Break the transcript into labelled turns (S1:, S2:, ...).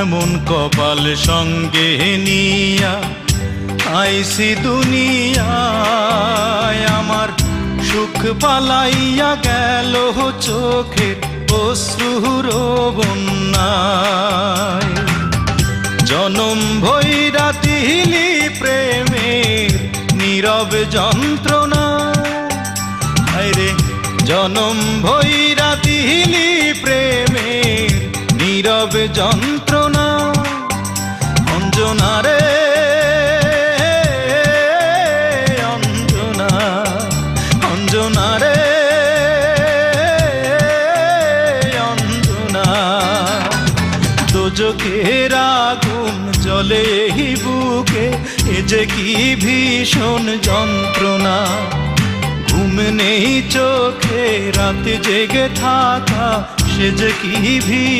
S1: এমন কপাল সঙ্গে নিয়া আইসি দুনিয়ায়, আমার সুখ পালাইয়া গেল চোখের অশ্রুর বন্যায়। জনম ভৈরা দিলি প্রেমের নীরব যন্ত্রণা, হায়রে জনম ভৈরা দিলি প্রেমের নীরব যন্ত্রণা। অঞ্জনা রে অঞ্জনা, অঞ্জনা রে অঞ্জনা, দোজখের আগুন জ্বলে এই বুকে, এ যে কি ভীষণ যন্ত্রণা। ঘুম নেই চোখে রাত জেগে থাকা, সে যে কি ভীষণ